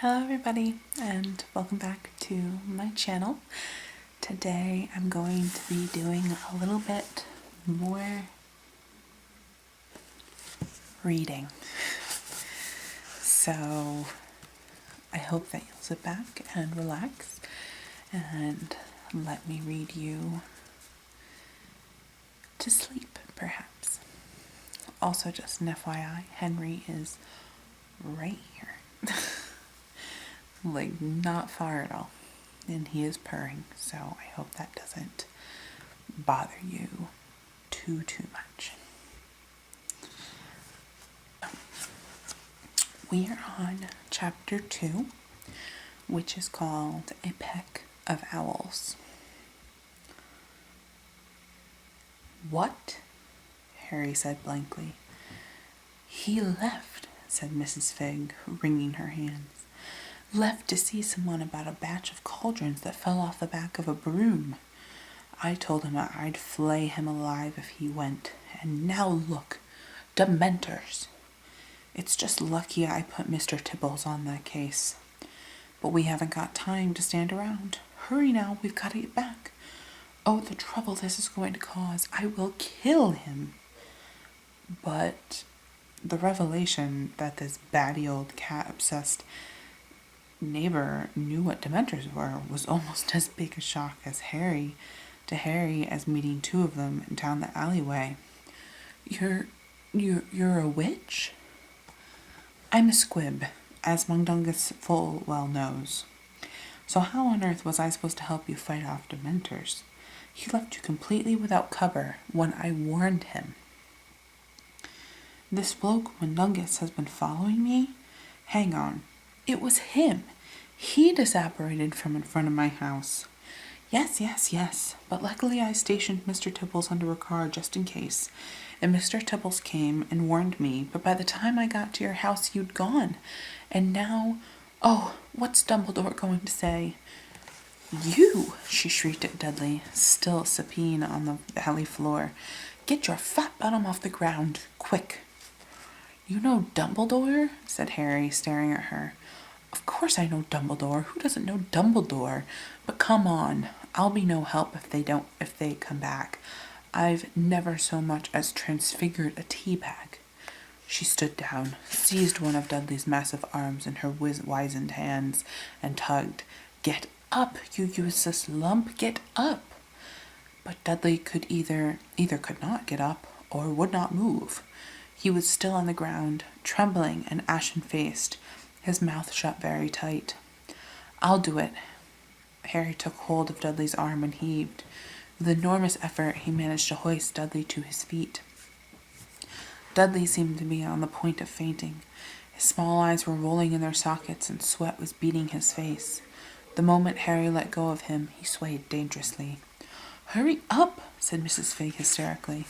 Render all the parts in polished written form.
Hello everybody and welcome back to my channel. Today I'm going to be doing a little bit more reading. So I hope that you'll sit back and relax and let me read you to sleep perhaps. Also just an FYI, Henry is right here. Like not far at all, and he is purring, so I hope that doesn't bother you too much. We are on chapter 2, which is called A Peck of Owls. What? Harry said blankly. He left, said Mrs. Figg, wringing her hands. Left to see someone about a batch of cauldrons that fell off the back of a broom. I told him I'd flay him alive if he went, and now look, Dementors. It's just lucky I put Mr. Tibbles on that case. But we haven't got time to stand around. Hurry now, we've got to get back. Oh, the trouble this is going to cause. I will kill him. But the revelation that this batty old cat-obsessed neighbor knew what Dementors were was almost as big a shock as Harry as meeting two of them down the alleyway. You're a witch? I'm a squib, as Mundungus full well knows. So how on earth was I supposed to help you fight off Dementors? He left you completely without cover when I warned him. This bloke Mundungus has been following me? Hang on. It was him. He disapparated from in front of my house. Yes, but luckily I stationed Mr. Tibbles under a car just in case, and Mr. Tibbles came and warned me, but by the time I got to your house you'd gone, and now, oh, what's Dumbledore going to say? You, she shrieked at Dudley, still supine on the alley floor. Get your fat bottom off the ground, quick. You know Dumbledore? Said Harry, staring at her. Of course I know Dumbledore. Who doesn't know Dumbledore? But come on, I'll be no help if they come back. I've never so much as transfigured a tea bag. She stood down, seized one of Dudley's massive arms in her wizened hands, and tugged. Get up, you useless lump, get up. But Dudley could either could not get up or would not move. He was still on the ground, trembling and ashen-faced, his mouth shut very tight. I'll do it. Harry took hold of Dudley's arm and heaved. With enormous effort, he managed to hoist Dudley to his feet. Dudley seemed to be on the point of fainting. His small eyes were rolling in their sockets and sweat was beading his face. The moment Harry let go of him, he swayed dangerously. Hurry up, said Mrs. Figg hysterically.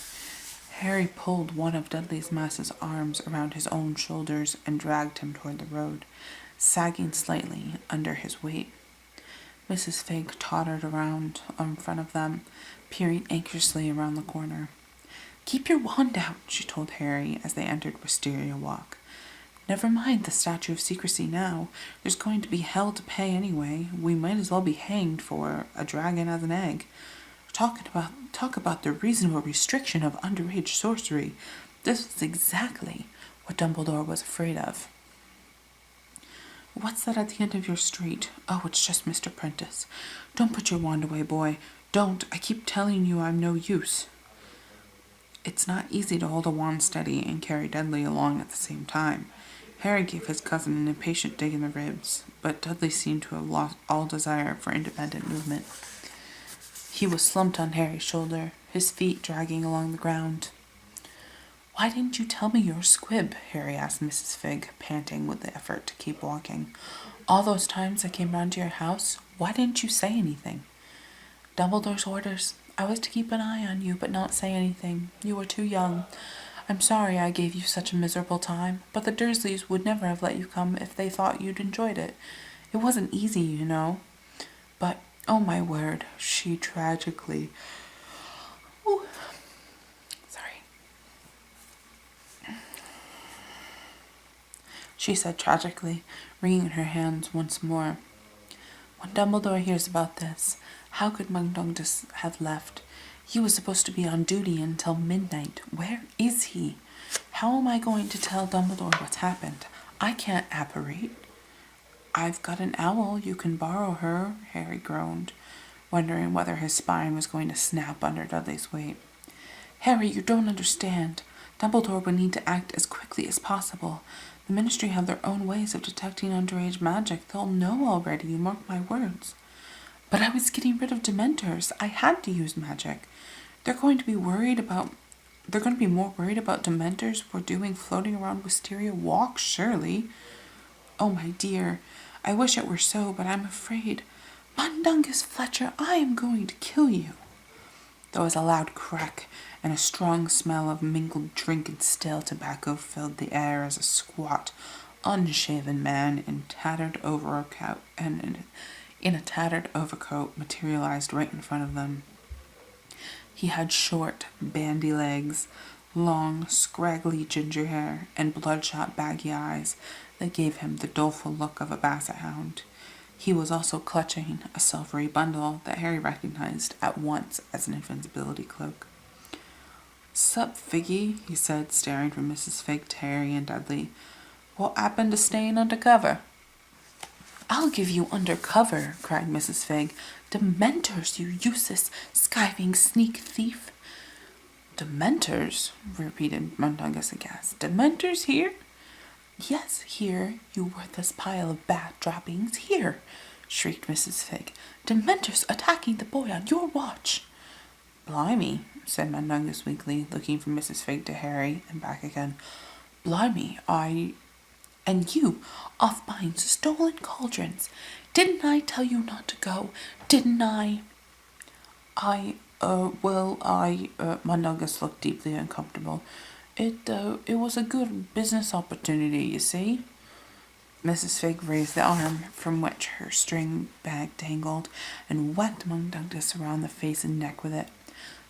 Harry pulled one of Dudley's massive arms around his own shoulders and dragged him toward the road, sagging slightly under his weight. Mrs. Figg tottered around in front of them, peering anxiously around the corner. Keep your wand out, she told Harry as they entered Wisteria Walk. Never mind the statute of secrecy now. There's going to be hell to pay anyway. We might as well be hanged for a dragon as an egg. Talk about the reasonable restriction of underage sorcery. This was exactly what Dumbledore was afraid of. What's that at the end of your street? Oh, it's just Mr. Prentice. Don't put your wand away, boy. Don't. I keep telling you I'm no use. It's not easy to hold a wand steady and carry Dudley along at the same time. Harry gave his cousin an impatient dig in the ribs, but Dudley seemed to have lost all desire for independent movement. He was slumped on Harry's shoulder, his feet dragging along the ground. Why didn't you tell me you're a squib? Harry asked Mrs. Figg, panting with the effort to keep walking. All those times I came round to your house, why didn't you say anything? Dumbledore's orders. I was to keep an eye on you, but not say anything. You were too young. I'm sorry I gave you such a miserable time, but the Dursleys would never have let you come if they thought you'd enjoyed it. It wasn't easy, you know. But, oh my word, she tragically... she said tragically, wringing her hands once more. When Dumbledore hears about this, how could Mundungus have left? He was supposed to be on duty until midnight. Where is he? How am I going to tell Dumbledore what's happened? I can't apparate. I've got an owl. You can borrow her, Harry groaned, wondering whether his spine was going to snap under Dudley's weight. Harry, you don't understand. Dumbledore would need to act as quickly as possible. The Ministry have their own ways of detecting underage magic. They'll know already, you mark my words. But I was getting rid of Dementors. I had to use magic. They're going to be more worried about Dementors we're doing floating around Wisteria Walk, surely. Oh, my dear, I wish it were so, but I'm afraid. Mundungus Fletcher, I am going to kill you. There was a loud crack, and a strong smell of mingled drink and stale tobacco filled the air as a squat, unshaven man in a tattered overcoat materialized right in front of them. He had short, bandy legs, long, scraggly ginger hair, and bloodshot, baggy eyes that gave him the doleful look of a basset hound. He was also clutching a silvery bundle that Harry recognized at once as an invincibility cloak. "Sup, Figgy?" he said, staring from Mrs. Fig to Harry and Dudley. "What happened to staying under cover?" "I'll give you under cover," cried Mrs. Fig. "Dementors, you useless, skiving sneak thief." "Dementors?" repeated Mundungus aghast. "Dementors here?" "Yes, here, you worthless pile of bat droppings, here!" shrieked Mrs. Fig. "Dementors attacking the boy on your watch!" "Blimey," said Mundungus weakly, looking from Mrs. Fig to Harry and back again. "Blimey, And you, off buying stolen cauldrons. Didn't I tell you not to go? Didn't I?" Mundungus looked deeply uncomfortable. It was a good business opportunity, you see." Mrs. Fig raised the arm from which her string bag dangled and whacked Mundungus around the face and neck with it.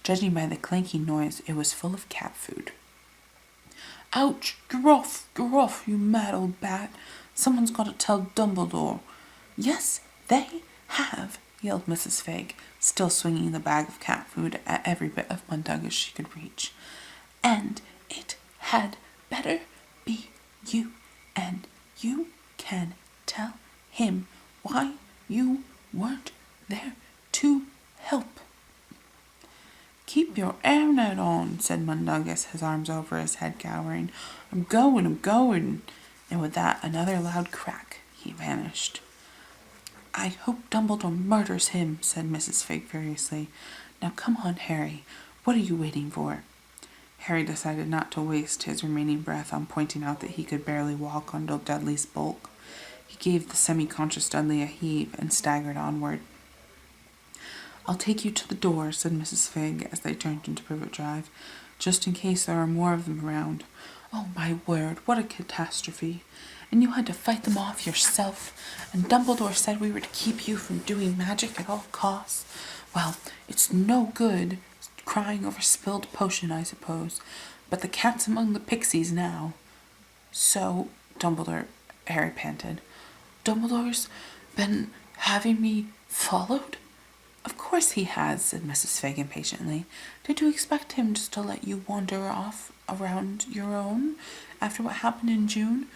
Judging by the clanking noise, it was full of cat food. "Ouch! Get off, you mad old bat! Someone's got to tell Dumbledore." "Yes, they have," yelled Mrs. Fig, still swinging the bag of cat food at every bit of Mundungus she could reach. "And it had better be you, and you can tell him why you weren't there to help." "Keep your hairnet on," said Mundungus, his arms over his head, cowering. I'm going. And with that, another loud crack. He vanished. "I hope Dumbledore murders him," said Mrs. Fig furiously. "Now come on, Harry. What are you waiting for?" Harry decided not to waste his remaining breath on pointing out that he could barely walk under Dudley's bulk. He gave the semi-conscious Dudley a heave and staggered onward. "I'll take you to the door," said Mrs. Fig as they turned into Privet Drive, "just in case there are more of them around. Oh, my word, what a catastrophe! And you had to fight them off yourself, and Dumbledore said we were to keep you from doing magic at all costs. Well, it's no good crying over spilled potion, I suppose, but the cat's among the pixies now." "So, Dumbledore," Harry panted, "Dumbledore's been having me followed?" "Of course he has," said Mrs. Fig impatiently. "Did you expect him just to let you wander off around your own after what happened in June?"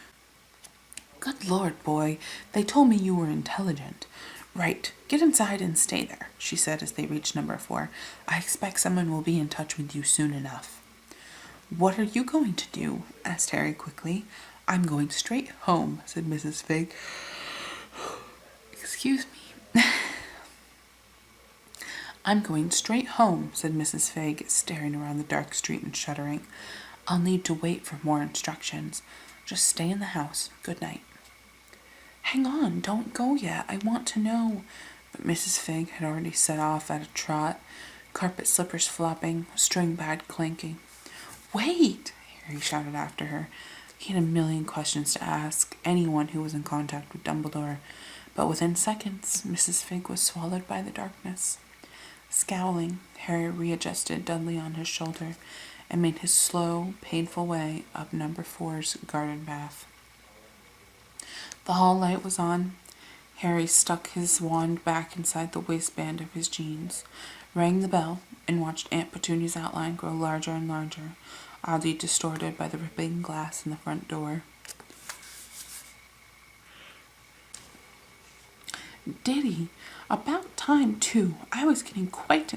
"Good Lord, boy, they told me you were intelligent." "Right, get inside and stay there," she said as they reached number 4. "I expect someone will be in touch with you soon enough." "What are you going to do?" asked Harry quickly. "I'm going straight home," said Mrs. Fig. "Excuse me." "I'm going straight home," said Mrs. Fig, staring around the dark street and shuddering. "I'll need to wait for more instructions. Just stay in the house. Good night." "Hang on, don't go yet. I want to know." But Mrs. Fig had already set off at a trot, carpet slippers flopping, string bag clanking. "Wait!" Harry shouted after her. He had a million questions to ask anyone who was in contact with Dumbledore, but within seconds, Mrs. Fig was swallowed by the darkness. Scowling, Harry readjusted Dudley on his shoulder and made his slow, painful way up number 4's garden path. The hall light was on. Harry stuck his wand back inside the waistband of his jeans, rang the bell, and watched Aunt Petunia's outline grow larger and larger, oddly distorted by the ripping glass in the front door. Diddy, about time, too. I was getting quite...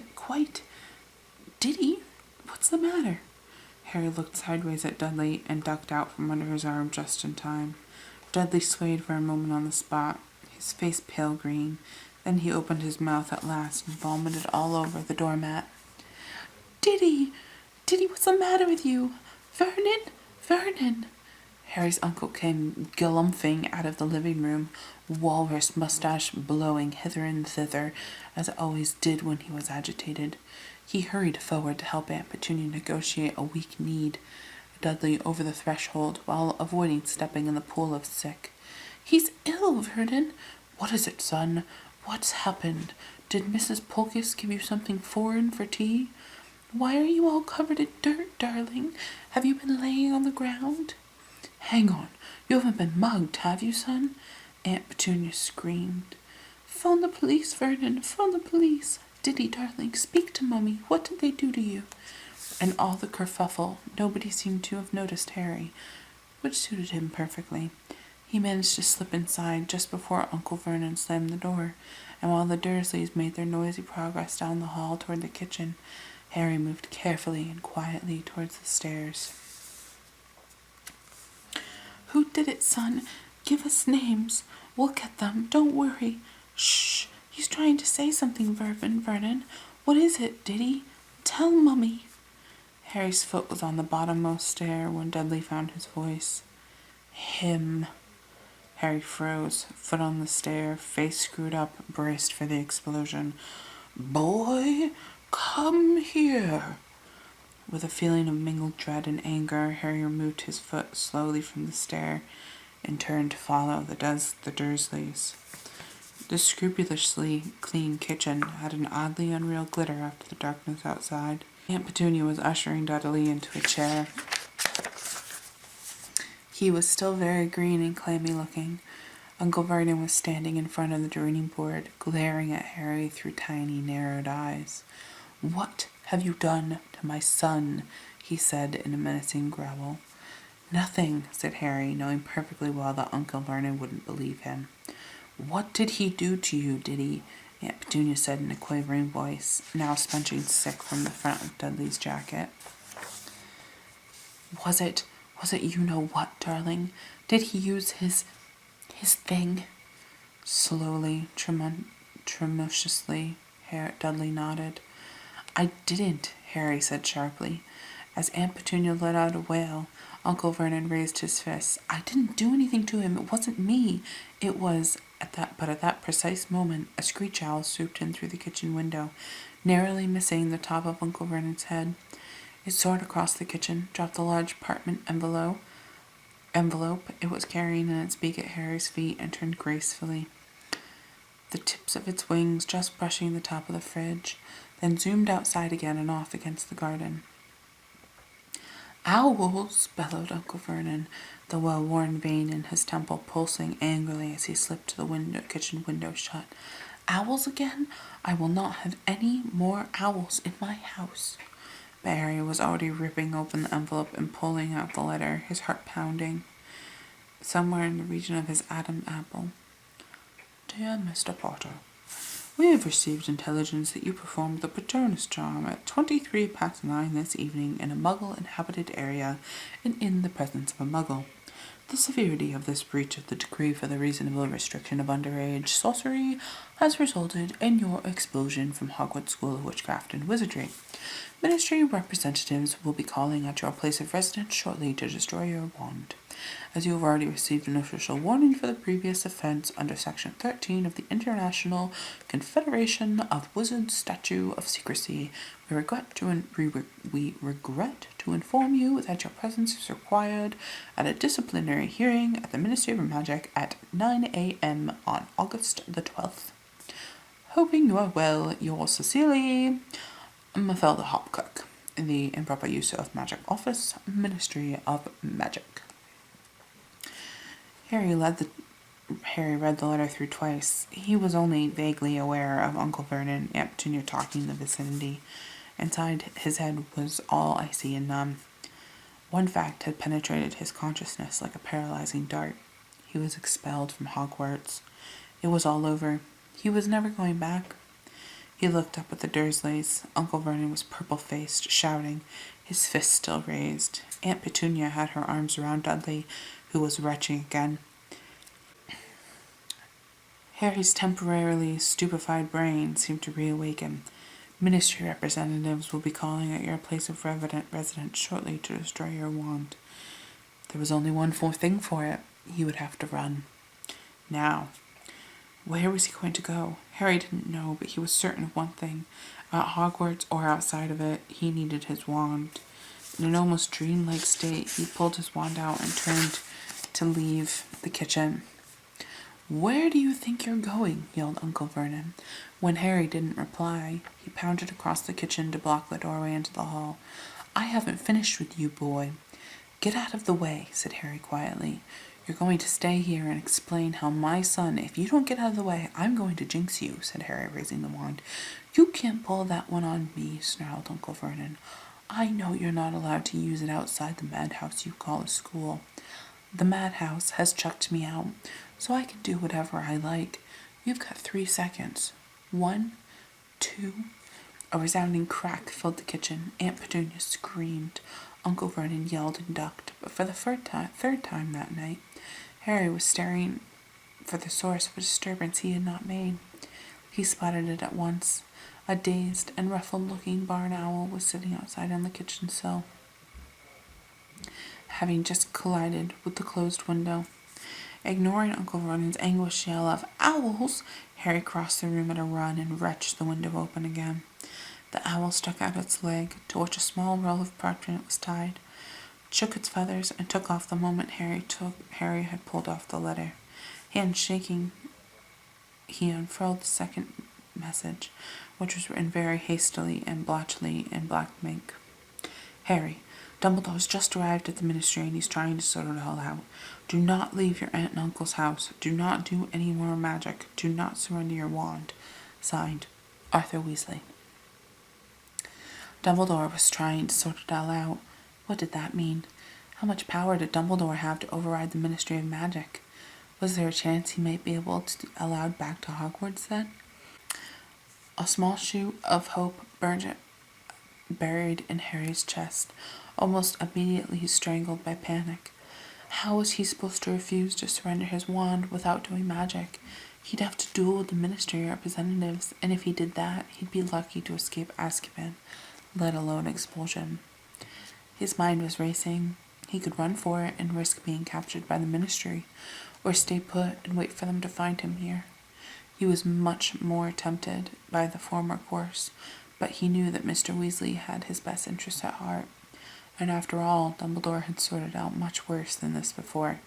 Diddy, what's the matter? Harry looked sideways at Dudley and ducked out from under his arm just in time. Dudley swayed for a moment on the spot, his face pale green. Then he opened his mouth at last and vomited all over the doormat. Diddy, what's the matter with you? Vernon. Harry's uncle came galumphing out of the living room, walrus mustache blowing hither and thither, as it always did when he was agitated. He hurried forward to help Aunt Petunia negotiate a weak need. Dudley over the threshold, while avoiding stepping in the pool of sick. He's ill, Vernon. What is it, son? What's happened? Did Mrs. Polkis give you something foreign for tea? Why are you all covered in dirt, darling? Have you been laying on the ground? Hang on. You haven't been mugged, have you, son? Aunt Petunia screamed. Phone the police, Vernon. Phone the police. Diddy, darling, speak to Mummy. What did they do to you? And all the kerfuffle, nobody seemed to have noticed Harry, which suited him perfectly. He managed to slip inside just before Uncle Vernon slammed the door, and while the Dursleys made their noisy progress down the hall toward the kitchen, Harry moved carefully and quietly towards the stairs. Who did it, son? Give us names. We'll get them. Don't worry. Shh. He's trying to say something, Vernon. What is it, Diddy? Tell Mummy. Harry's foot was on the bottommost stair when Dudley found his voice. Him. Harry froze, foot on the stair, face screwed up, braced for the explosion. Boy, come here. With a feeling of mingled dread and anger, Harry removed his foot slowly from the stair and turned to follow the Dursleys. The scrupulously clean kitchen had an oddly unreal glitter after the darkness outside. Aunt Petunia was ushering Dudley into a chair. He was still very green and clammy looking. Uncle Vernon was standing in front of the draining board, glaring at Harry through tiny, narrowed eyes. What have you done to my son? He said in a menacing growl. Nothing, said Harry, knowing perfectly well that Uncle Vernon wouldn't believe him. What did he do to you, Diddy? Aunt Petunia said in a quavering voice, now sponging sick from the front of Dudley's jacket. Was it you-know-what, darling? Did he use his thing? Slowly, tremulously, Dudley nodded. I didn't, Harry said sharply. As Aunt Petunia let out a wail, Uncle Vernon raised his fist. I didn't do anything to him. It wasn't me. It was... At that precise moment, a screech owl swooped in through the kitchen window, narrowly missing the top of Uncle Vernon's head. It soared across the kitchen, dropped the large parchment envelope it was carrying in its beak at Harry's feet, and turned gracefully, the tips of its wings just brushing the top of the fridge, then zoomed outside again and off against the garden. Owls! Bellowed Uncle Vernon, the well-worn vein in his temple pulsing angrily as he slipped the kitchen window shut. Owls again? I will not have any more owls in my house. But Harry was already ripping open the envelope and pulling out the letter, his heart pounding, somewhere in the region of his Adam apple. Dear Mr. Potter, we have received intelligence that you performed the Patronus charm at 9:23 this evening in a Muggle-inhabited area and in the presence of a Muggle. The severity of this breach of the decree for the reasonable restriction of underage sorcery has resulted in your expulsion from Hogwarts School of Witchcraft and Wizardry. Ministry representatives will be calling at your place of residence shortly to destroy your wand. As you have already received an official warning for the previous offense under Section 13 of the International Confederation of Wizards Statute of Secrecy, we regret to inform you that your presence is required at a disciplinary hearing at the Ministry of Magic at 9 a.m. on August the 12th. Hoping you are well, yours sincerely, Mathilda Hopkirk, in the Improper Use of Magic Office, Ministry of Magic. Harry Harry read the letter through twice. He was only vaguely aware of Uncle Vernon and Aunt Petunia talking in the vicinity. Inside his head was all icy and numb. One fact had penetrated his consciousness like a paralyzing dart. He was expelled from Hogwarts. It was all over. He was never going back. He looked up at the Dursleys. Uncle Vernon was purple-faced, shouting, his fist still raised. Aunt Petunia had her arms around Dudley, who was retching again. Harry's temporarily stupefied brain seemed to reawaken. Ministry representatives will be calling at your place of residence shortly to destroy your wand. There was only one more thing for it. He would have to run. Now, where was he going to go? Harry didn't know, but he was certain of one thing. At Hogwarts or outside of it, he needed his wand. In an almost dreamlike state, he pulled his wand out and turned to leave the kitchen. "Where do you think you're going?" yelled Uncle Vernon. When Harry didn't reply, he pounded across the kitchen to block the doorway into the hall. "I haven't finished with you, boy." "Get out of the way," said Harry quietly. "You're going to stay here and explain how my son, if you don't get out of the way, I'm going to jinx you," said Harry, raising the wand. "You can't pull that one on me," snarled Uncle Vernon. "I know you're not allowed to use it outside the madhouse you call a school. The madhouse has chucked me out, so I can do whatever I like. You've got 3 seconds. 1, 2... A resounding crack filled the kitchen. Aunt Petunia screamed. Uncle Vernon yelled and ducked, but for the third time that night, Harry was staring for the source of a disturbance he had not made. He spotted it at once. A dazed and ruffled-looking barn owl was sitting outside on the kitchen sill, having just collided with the closed window. Ignoring Uncle Vernon's anguished yell of "Owls!" Harry crossed the room at a run and wrenched the window open again. The owl stuck out its leg, to which a small roll of parchment was tied, shook its feathers, and took off the moment Harry had pulled off the letter. Hand shaking, he unfurled the second message, which was written very hastily and blotchily in black ink. "Harry, Dumbledore's just arrived at the Ministry and he's trying to sort it all out. Do not leave your aunt and uncle's house. Do not do any more magic. Do not surrender your wand. Signed, Arthur Weasley." Dumbledore was trying to sort it all out. What did that mean? How much power did Dumbledore have to override the Ministry of Magic? Was there a chance he might be able to be allowed back to Hogwarts then? A small shoot of hope buried in Harry's chest, almost immediately strangled by panic. How was he supposed to refuse to surrender his wand without doing magic? He'd have to duel with the Ministry representatives, and if he did that, he'd be lucky to escape Azkaban, let alone expulsion. His mind was racing. He could run for it and risk being captured by the Ministry, or stay put and wait for them to find him here. He was much more tempted by the former course, but he knew that Mr. Weasley had his best interests at heart, and after all, Dumbledore had sorted out much worse than this before.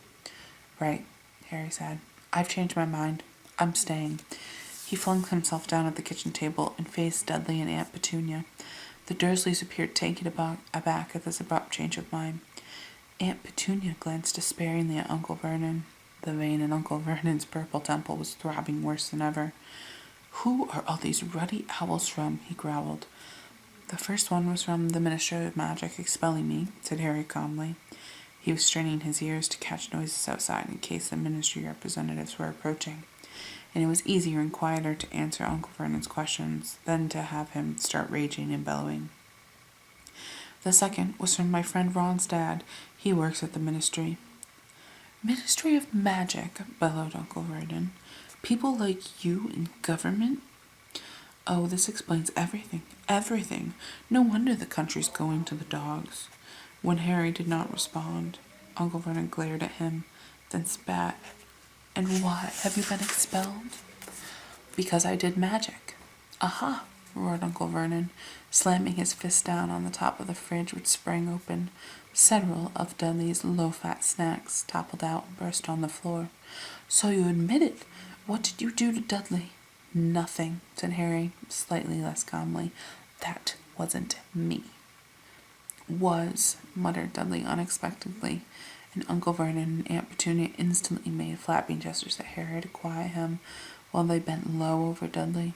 "Right," Harry said. "I've changed my mind. I'm staying." He flung himself down at the kitchen table and faced Dudley and Aunt Petunia. The Dursleys appeared taken aback at this abrupt change of mind. Aunt Petunia glanced despairingly at Uncle Vernon. The vein in Uncle Vernon's purple temple was throbbing worse than ever. "Who are all these ruddy owls from?" he growled. "The first one was from the Ministry of Magic expelling me," said Harry calmly. He was straining his ears to catch noises outside in case the Ministry representatives were approaching, and it was easier and quieter to answer Uncle Vernon's questions than to have him start raging and bellowing. "The second was from my friend Ron's dad. He works at the Ministry." "Ministry of Magic," bellowed Uncle Vernon. "People like you in government? Oh, this explains everything. Everything. No wonder the country's going to the dogs." When Harry did not respond, Uncle Vernon glared at him, then spat. "And why have you been expelled?" "Because I did magic." "Aha!" roared Uncle Vernon, slamming his fist down on the top of the fridge, which sprang open. Several of Dudley's low-fat snacks toppled out and burst on the floor. "So you admit it. What did you do to Dudley?" "Nothing," said Harry, slightly less calmly. "That wasn't me." "Was," muttered Dudley unexpectedly, and Uncle Vernon and Aunt Petunia instantly made flapping gestures at Harry to quiet him while they bent low over Dudley.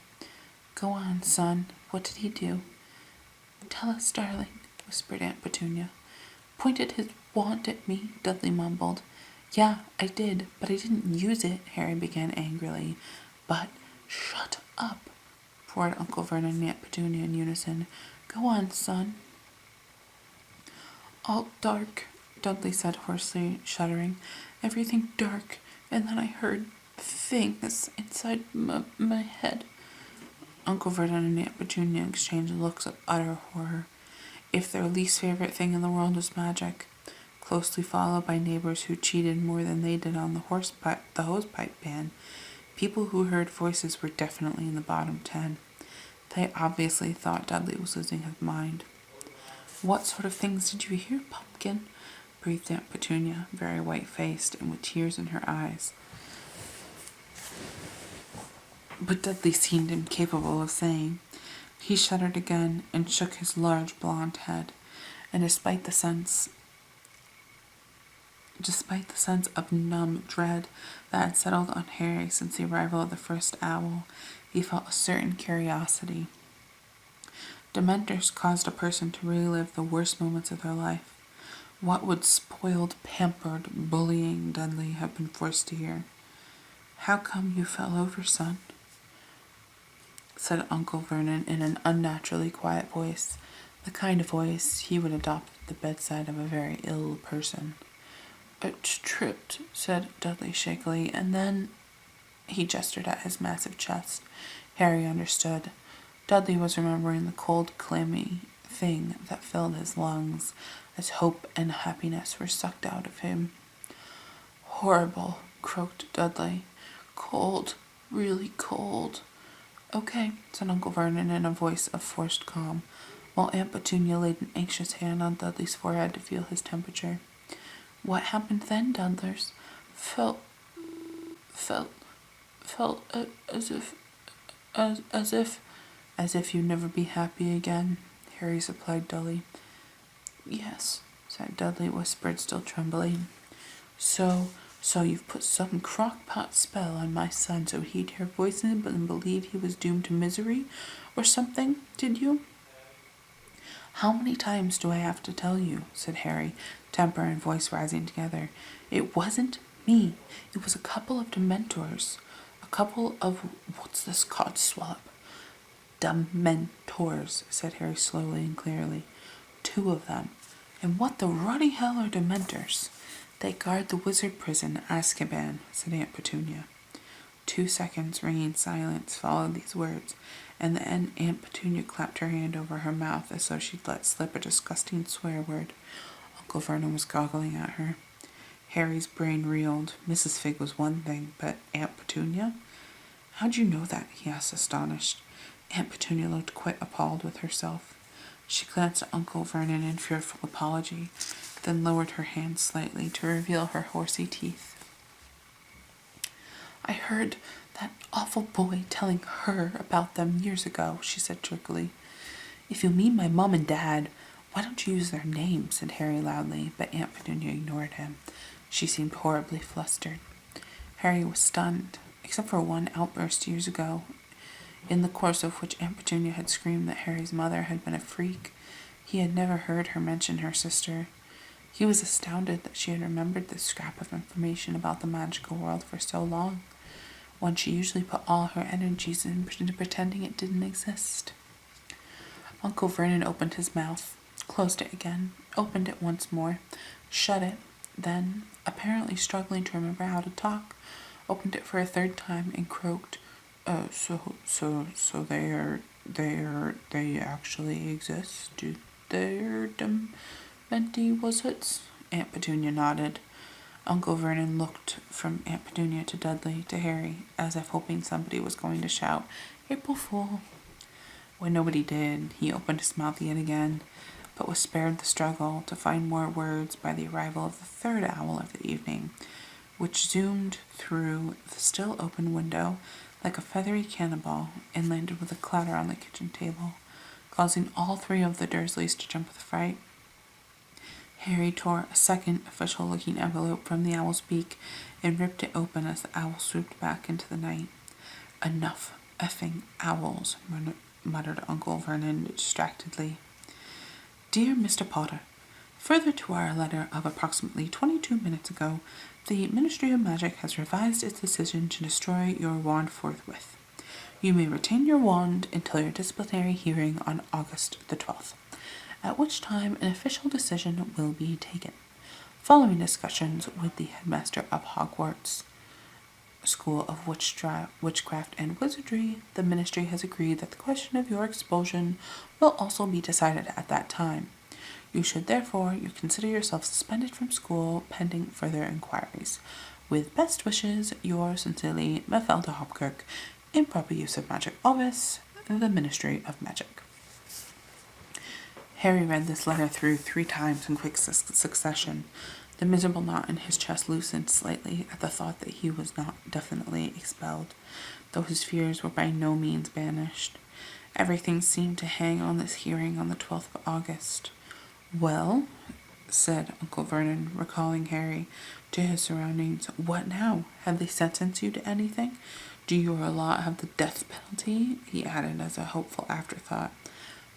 "Go on, son. What did he do?" "Tell us, darling," whispered Aunt Petunia. "Pointed his wand at me," Dudley mumbled. "Yeah, I did, but I didn't use it," Harry began angrily. "But shut up," roared Uncle Vernon and Aunt Petunia in unison. "Go on, son." "All dark," Dudley said hoarsely, shuddering. "Everything dark, and then I heard things inside my head." Uncle Vernon and Aunt Petunia exchanged looks of utter horror. If their least favorite thing in the world was magic, closely followed by neighbors who cheated more than they did on the hosepipe ban, people who heard voices were definitely in the bottom 10. They obviously thought Dudley was losing his mind. "What sort of things did you hear, Pumpkin?" breathed Aunt Petunia, very white-faced and with tears in her eyes. But Dudley seemed incapable of saying. He shuddered again and shook his large blonde head, and despite the sense of numb dread that had settled on Harry since the arrival of the first owl, he felt a certain curiosity. Dementors caused a person to relive the worst moments of their life. What would spoiled, pampered, bullying Dudley have been forced to hear? "How come you fell over, son?" said Uncle Vernon in an unnaturally quiet voice, the kind of voice he would adopt at the bedside of a very ill person. "I tripped," said Dudley shakily, and then he gestured at his massive chest. Harry understood. Dudley was remembering the cold, clammy thing that filled his lungs as hope and happiness were sucked out of him. "Horrible," croaked Dudley. "Cold, really cold." "Okay," said Uncle Vernon in a voice of forced calm, while Aunt Petunia laid an anxious hand on Dudley's forehead to feel his temperature. "What happened then, Dudlers?" Felt as if you'd never be happy again," Harry supplied dully. "Yes," said Dudley, whispered, still trembling. So you've put some crock-pot spell on my son so he'd hear voices and believe he was doomed to misery or something, did you?" "How many times do I have to tell you?" said Harry, temper and voice rising together. "It wasn't me. It was a couple of Dementors. A couple of, what's this called? Swallow up. Dementors," said Harry slowly and clearly. "2 of them. And what the ruddy hell are Dementors?" "They guard the wizard prison, Azkaban," said Aunt Petunia. 2 seconds ringing silence followed these words, and then Aunt Petunia clapped her hand over her mouth as though she'd let slip a disgusting swear word. Uncle Vernon was goggling at her. Harry's brain reeled. Mrs. Figg was one thing, but Aunt Petunia? "How'd you know that?" he asked, astonished. Aunt Petunia looked quite appalled with herself. She glanced at Uncle Vernon in fearful apology, then lowered her hand slightly to reveal her horsey teeth. "I heard that awful boy telling her about them years ago," she said jerkily. "If you mean my mom and dad, why don't you use their names?" said Harry loudly, but Aunt Petunia ignored him. She seemed horribly flustered. Harry was stunned, except for one outburst years ago, in the course of which Aunt Petunia had screamed that Harry's mother had been a freak. He had never heard her mention her sister. He was astounded that she had remembered this scrap of information about the magical world for so long, when she usually put all her energies into pretending it didn't exist. Uncle Vernon opened his mouth, closed it again, opened it once more, shut it, then, apparently struggling to remember how to talk, opened it for a 3rd time and croaked, So they actually exist? Do they're Dementi wizards?" Aunt Petunia nodded. Uncle Vernon looked from Aunt Petunia to Dudley to Harry, as if hoping somebody was going to shout, "April Fool!" When nobody did, he opened his mouth yet again, but was spared the struggle to find more words by the arrival of the 3rd owl of the evening, which zoomed through the still open window like a feathery cannonball and landed with a clatter on the kitchen table, causing all 3 of the Dursleys to jump with fright. Harry tore a second official-looking envelope from the owl's beak and ripped it open as the owl swooped back into the night. "Enough effing owls," muttered Uncle Vernon distractedly. "Dear Mr. Potter, further to our letter of approximately 22 minutes ago, the Ministry of Magic has revised its decision to destroy your wand forthwith. You may retain your wand until your disciplinary hearing on August the 12th, at which time an official decision will be taken. Following discussions with the headmaster of Hogwarts School of Witchcraft and Wizardry, the Ministry has agreed that the question of your expulsion will also be decided at that time. You should therefore consider yourself suspended from school pending further inquiries. With best wishes, yours sincerely, Mafalda Hopkirk, Improper Use of Magic Office, the Ministry of Magic." Harry read this letter through 3 times in quick succession. The miserable knot in his chest loosened slightly at the thought that he was not definitely expelled, though his fears were by no means banished. Everything seemed to hang on this hearing on the 12th of August. "Well," said Uncle Vernon, recalling Harry to his surroundings, "what now? Have they sentenced you to anything? Do your lot have the death penalty?" he added as a hopeful afterthought.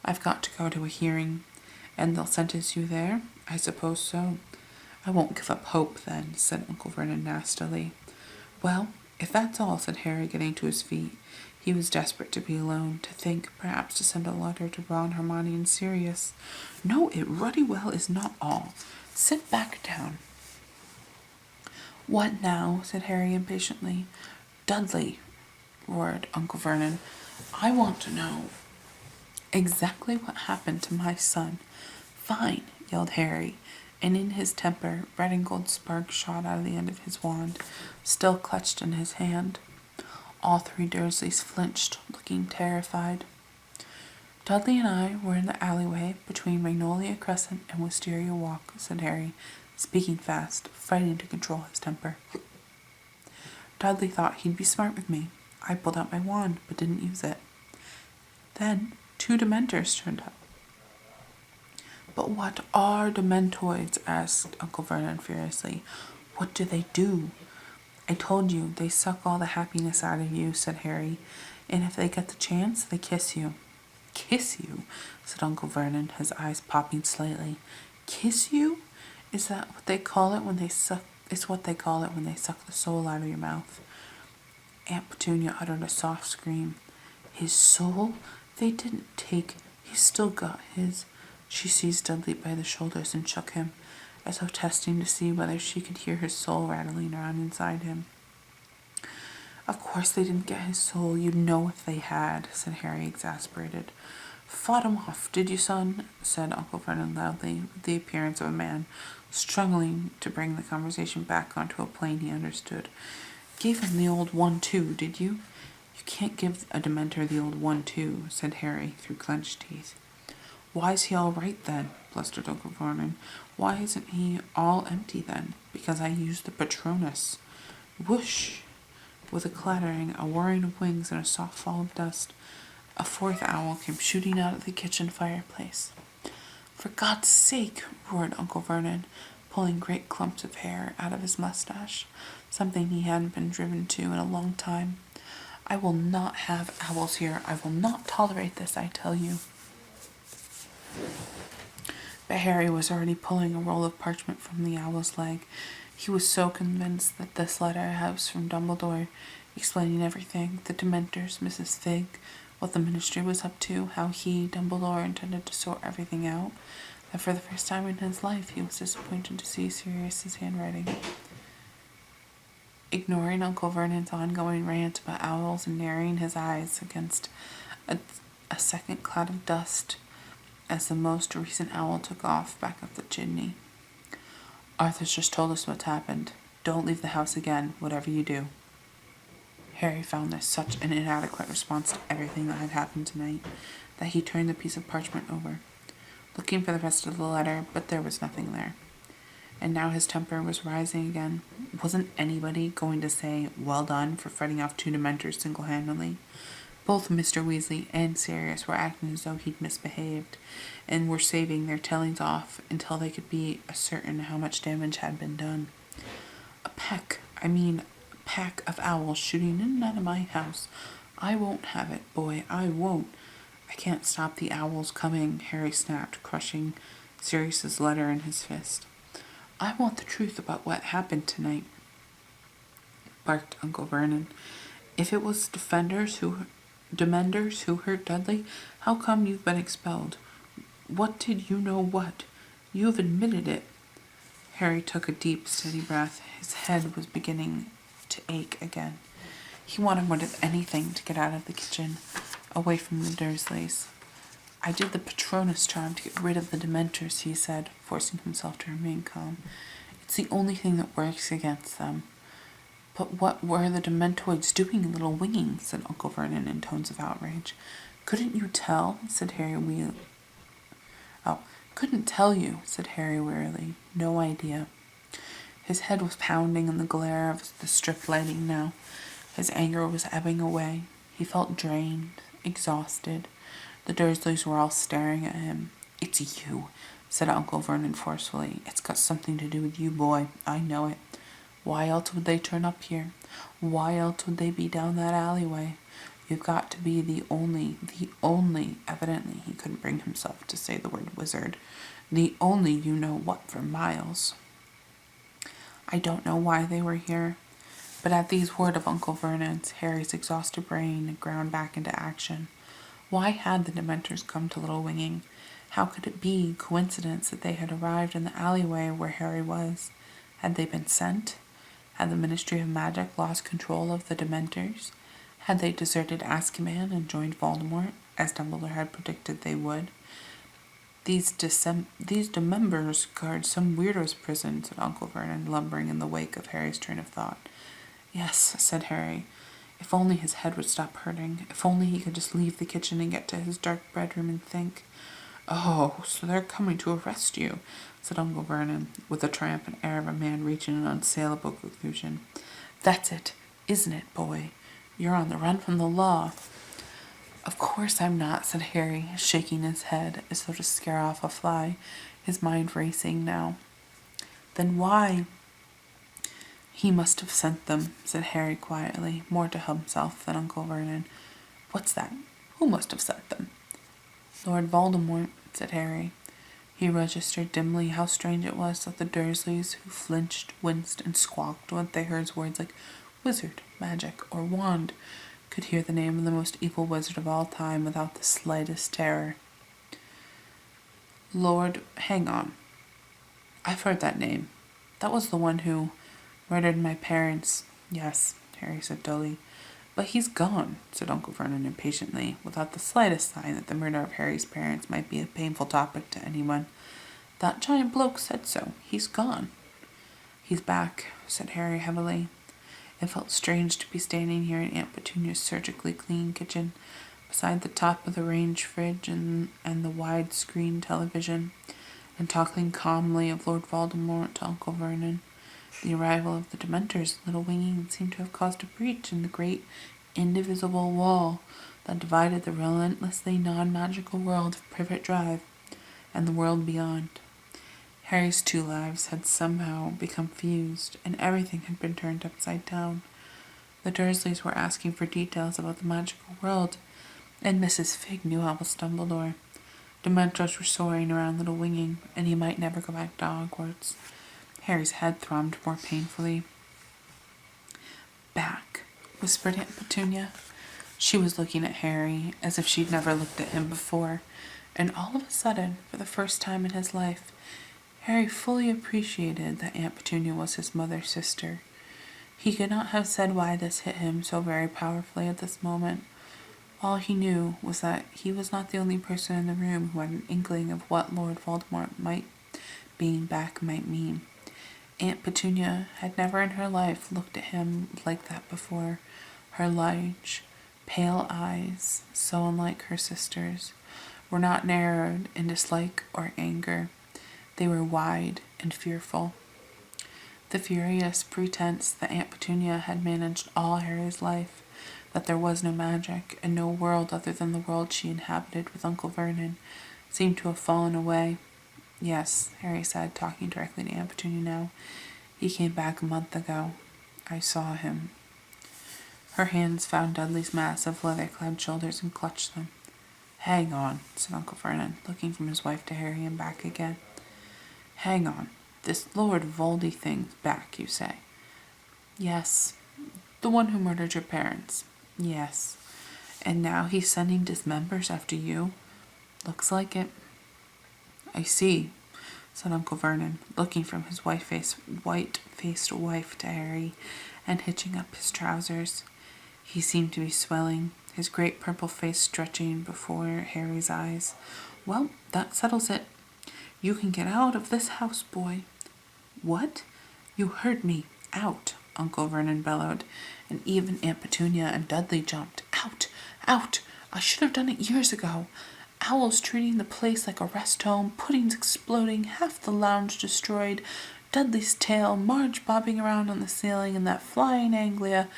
"I've got to go to a hearing, and they'll sentence you there? I suppose so." "I won't give up hope, then," said Uncle Vernon nastily. "Well, if that's all," said Harry, getting to his feet. He was desperate to be alone, to think, perhaps to send a letter to Ron, Hermione, and Sirius. "No, it ruddy well is not all. Sit back down." "What now?" said Harry impatiently. "Dudley," roared Uncle Vernon, "I want to know exactly what happened to my son." "Fine," yelled Harry, and in his temper, red and gold sparks shot out of the end of his wand, still clutched in his hand. All 3 Dursleys flinched, looking terrified. "Dudley and I were in the alleyway between Magnolia Crescent and Wisteria Walk," said Harry, speaking fast, fighting to control his temper. "Dudley thought he'd be smart with me. I pulled out my wand, but didn't use it. Then 2 Dementors turned up." "But what are Dementoids?" asked Uncle Vernon furiously. "What do they do?" "I told you, they suck all the happiness out of you," said Harry, "and if they get the chance, they kiss you." "Kiss you?" said Uncle Vernon, his eyes popping slightly. "Kiss you? Is that what they call it when they suck? Is what they call it when they suck the soul out of your mouth?" Aunt Petunia uttered a soft scream. "His soul? They didn't take. He's still got his." She seized Dudley by the shoulders and shook him, as though testing to see whether she could hear his soul rattling around inside him. "Of course they didn't get his soul. You'd know if they had," said Harry, exasperated. "Fought him off, did you, son?" said Uncle Vernon loudly, with the appearance of a man struggling to bring the conversation back onto a plane he understood. "Gave him the old 1-2, did you?" "You can't give a Dementor the old 1-2, said Harry through clenched teeth. "Why's he all right, then?" blustered Uncle Vernon. "Why isn't he all empty, then?" "Because I used the Patronus." Whoosh! With a clattering, a whirring of wings, and a soft fall of dust, a 4th owl came shooting out of the kitchen fireplace. "For God's sake!" roared Uncle Vernon, pulling great clumps of hair out of his mustache, something he hadn't been driven to in a long time. "I will not have owls here. I will not tolerate this, I tell you." But Harry was already pulling a roll of parchment from the owl's leg. He was so convinced that this letter was from Dumbledore, explaining everything, the Dementors, Mrs. Figg, what the Ministry was up to, how he, Dumbledore, intended to sort everything out, that for the first time in his life he was disappointed to see Sirius's handwriting. Ignoring Uncle Vernon's ongoing rant about owls and narrowing his eyes against a second cloud of dust, as the most recent owl took off back up the chimney. "Arthur's just told us what's happened. Don't leave the house again, whatever you do." Harry found this such an inadequate response to everything that had happened tonight that he turned the piece of parchment over, looking for the rest of the letter, but there was nothing there. And now his temper was rising again. Wasn't anybody going to say, "Well done," for fighting off 2 Dementors single-handedly? Both Mr. Weasley and Sirius were acting as though he'd misbehaved, and were saving their tailings off until they could be certain how much damage had been done. A pack of owls shooting in and out of my house. I won't have it, boy, I won't. I can't stop the owls coming, Harry snapped, crushing Sirius's letter in his fist. I want the truth about what happened tonight, barked Uncle Vernon. If it was Demenders who hurt Dudley, how come you've been expelled? What did you know what? You've admitted it. Harry took a deep, steady breath. His head was beginning to ache again. He wanted more than anything to get out of the kitchen, away from the Dursleys. I did the Patronus charm to get rid of the Dementors, he said, forcing himself to remain calm. It's the only thing that works against them. But what were the Dementoids doing, little winging? Said Uncle Vernon in tones of outrage. Couldn't you tell? Said Harry couldn't tell you, said Harry wearily. No idea. His head was pounding in the glare of the strip lighting now. His anger was ebbing away. He felt drained, exhausted. The Dursleys were all staring at him. It's you, said Uncle Vernon forcefully. It's got something to do with you, boy. I know it. Why else would they turn up here? Why else would they be down that alleyway? You've got to be the only, evidently he couldn't bring himself to say the word wizard, the only you-know-what for miles. I don't know why they were here, but at these words of Uncle Vernon's, Harry's exhausted brain ground back into action. Why had the Dementors come to Little Winging? How could it be coincidence that they had arrived in the alleyway where Harry was? Had they been sent? Had the Ministry of Magic lost control of the Dementors? Had they deserted Azkaban and joined Voldemort, as Dumbledore had predicted they would? These Demembers guard some weirdo's prison, said Uncle Vernon, lumbering in the wake of Harry's train of thought. Yes, said Harry. If only his head would stop hurting. If only he could just leave the kitchen and get to his dark bedroom and think. Oh, so they're coming to arrest you, said Uncle Vernon, with the triumphant air of a man reaching an unassailable conclusion. That's it, isn't it, boy? You're on the run from the law. Of course I'm not, said Harry, shaking his head as though to scare off a fly, his mind racing now. Then why? He must have sent them, said Harry quietly, more to himself than Uncle Vernon. What's that? Who must have sent them? Lord Voldemort, said Harry. He registered dimly how strange it was that the Dursleys, who flinched, winced, and squawked when they heard words like wizard, magic, or wand, could hear the name of the most evil wizard of all time without the slightest terror. Hang on. I've heard that name. That was the one who murdered my parents. Yes, Harry said dully. But he's gone, said Uncle Vernon impatiently, without the slightest sign that the murder of Harry's parents might be a painful topic to anyone. That giant bloke said so. He's gone. He's back, said Harry heavily. It felt strange to be standing here in Aunt Petunia's surgically clean kitchen, beside the top of the range fridge and the wide-screen television, and talking calmly of Lord Voldemort to Uncle Vernon. The arrival of the Dementors in Little Winging seemed to have caused a breach in the great, indivisible wall that divided the relentlessly non-magical world of Privet Drive and the world beyond. Harry's two lives had somehow become fused, and everything had been turned upside down. The Dursleys were asking for details about the magical world, and Mrs. Figg knew Albus Dumbledore. Dementors were soaring around Little Winging, and he might never go back to Hogwarts. Harry's head thrummed more painfully. Back, whispered Aunt Petunia. She was looking at Harry as if she'd never looked at him before, and all of a sudden, for the first time in his life, Harry fully appreciated that Aunt Petunia was his mother's sister. He could not have said why this hit him so very powerfully at this moment. All he knew was that he was not the only person in the room who had an inkling of what Lord Voldemort being back might mean. Aunt Petunia had never in her life looked at him like that before. Her large, pale eyes, so unlike her sister's, were not narrowed in dislike or anger. They were wide and fearful. The furious pretense that Aunt Petunia had managed all Harry's life, that there was no magic, and no world other than the world she inhabited with Uncle Vernon seemed to have fallen away. Yes, Harry said, talking directly to Aunt Petunia now. He came back a month ago. I saw him. Her hands found Dudley's massive leather-clad shoulders and clutched them. Hang on, said Uncle Vernon, looking from his wife to Harry and back again. Hang on. This Lord Voldy thing's back, you say? Yes. The one who murdered your parents? Yes. And now he's sending dismembers after you? Looks like it. I see, said Uncle Vernon, looking from his white-faced wife to Harry and hitching up his trousers. He seemed to be swelling, his great purple face stretching before Harry's eyes. Well, that settles it. You can get out of this house, boy. What? You heard me. Out, Uncle Vernon bellowed, and even Aunt Petunia and Dudley jumped. Out! Out! I should have done it years ago. Owls treating the place like a rest home, puddings exploding, half the lounge destroyed, Dudley's tail, Marge bobbing around on the ceiling, and that flying Anglia.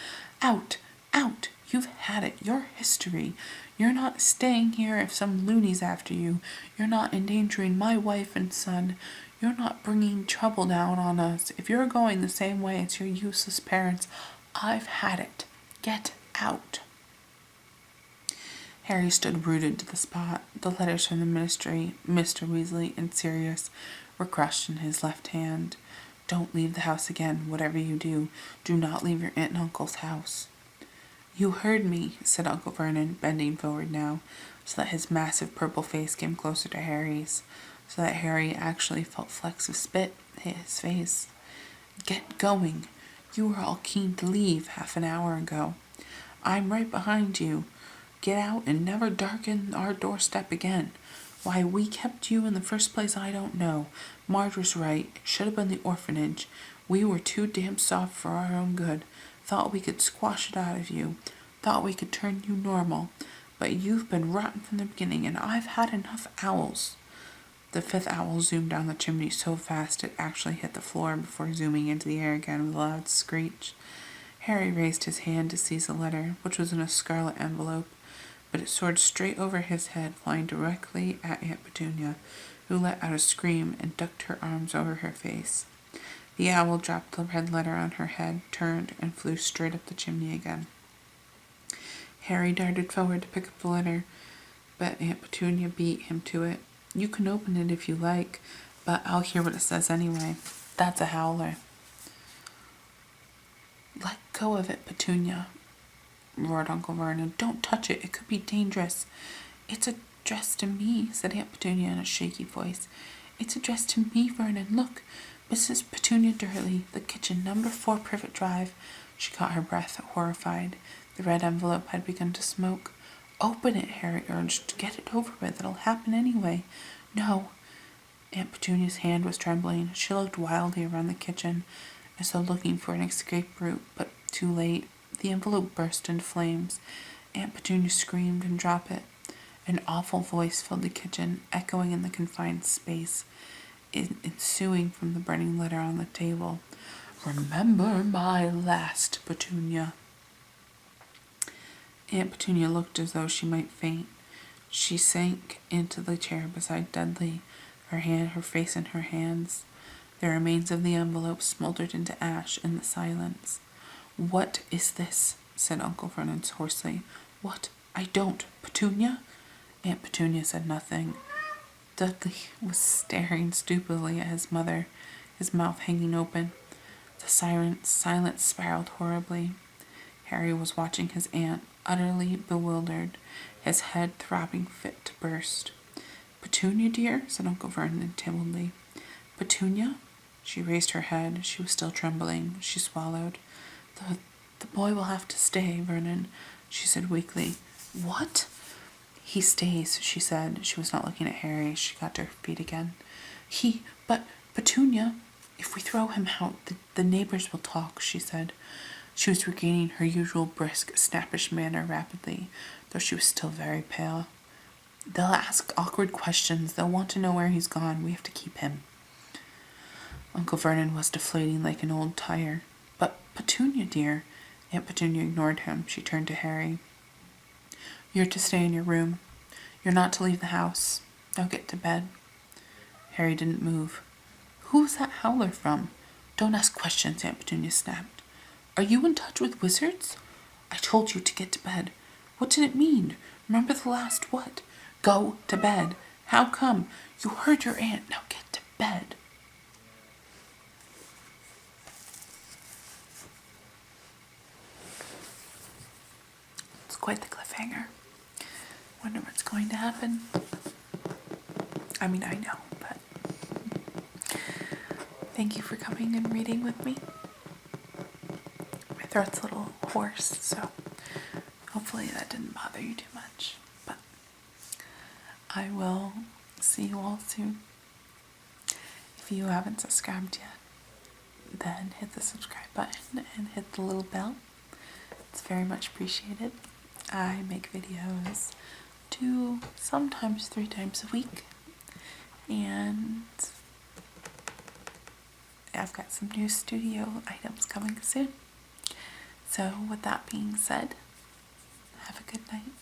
Out! Out! You've had it. You're history. You're not staying here if some loony's after you. You're not endangering my wife and son. You're not bringing trouble down on us. If you're going the same way as your useless parents, I've had it. Get out. Harry stood rooted to the spot. The letters from the ministry, Mr. Weasley and Sirius, were crushed in his left hand. Don't leave the house again, whatever you do. Do not leave your aunt and uncle's house. You heard me, said Uncle Vernon, bending forward now, so that his massive purple face came closer to Harry's, so that Harry actually felt flecks of spit hit his face. Get going. You were all keen to leave half an hour ago. I'm right behind you. Get out and never darken our doorstep again. Why we kept you in the first place, I don't know. Marge was right. It should have been the orphanage. We were too damn soft for our own good. Thought we could squash it out of you. Thought we could turn you normal. But you've been rotten from the beginning, and I've had enough owls. The fifth owl zoomed down the chimney so fast it actually hit the floor before zooming into the air again with a loud screech. Harry raised his hand to seize the letter, which was in a scarlet envelope, but it soared straight over his head, flying directly at Aunt Petunia, who let out a scream and ducked her arms over her face. The owl dropped the red letter on her head, turned, and flew straight up the chimney again. Harry darted forward to pick up the letter, but Aunt Petunia beat him to it. You can open it if you like, but I'll hear what it says anyway. That's a howler. Let go of it, Petunia, roared Uncle Vernon. Don't touch it. It could be dangerous. It's addressed to me, said Aunt Petunia in a shaky voice. It's addressed to me, Vernon. Look. Mrs. Petunia Durley, the kitchen, number 4 Privet Drive. She caught her breath, horrified. The red envelope had begun to smoke. Open it, Harry urged. Get it over with. It'll happen anyway. No. Aunt Petunia's hand was trembling. She looked wildly around the kitchen, as though looking for an escape route, but too late. The envelope burst into flames. Aunt Petunia screamed and dropped it. An awful voice filled the kitchen, echoing in the confined space, ensuing from the burning letter on the table. Remember my last, Petunia. Aunt Petunia looked as though she might faint. She sank into the chair beside Dudley, her face in her hands. The remains of the envelope smoldered into ash in the silence. What is this? Said Uncle Vernon hoarsely. What? I don't. Petunia? Aunt Petunia said nothing. Dudley was staring stupidly at his mother, his mouth hanging open. The silence spiraled horribly. Harry was watching his aunt, utterly bewildered, his head throbbing fit to burst. Petunia, dear, said Uncle Vernon timidly. Petunia? She raised her head. She was still trembling. She swallowed. The boy will have to stay, Vernon, she said weakly. What? He stays, she said. She was not looking at Harry. She got to her feet again. But Petunia, if we throw him out, the neighbors will talk, she said. She was regaining her usual brisk, snappish manner rapidly, though she was still very pale. They'll ask awkward questions. They'll want to know where he's gone. We have to keep him. Uncle Vernon was deflating like an old tire. But Petunia, dear, Aunt Petunia ignored him. She turned to Harry. You're to stay in your room. You're not to leave the house. Now get to bed. Harry didn't move. Who was that howler from? Don't ask questions, Aunt Petunia snapped. Are you in touch with wizards? I told you to get to bed. What did it mean? Remember the last what? Go to bed. How come? You heard your aunt. Now get to bed. It's quite the cliffhanger. Wonder what's going to happen. I mean, I know, but thank you for coming and reading with me. My throat's a little hoarse, so hopefully that didn't bother you too much. But I will see you all soon. If you haven't subscribed yet, then hit the subscribe button and hit the little bell. It's very much appreciated. I make videos 2, sometimes 3 times a week. And I've got some new studio items coming soon. So with that being said, have a good night.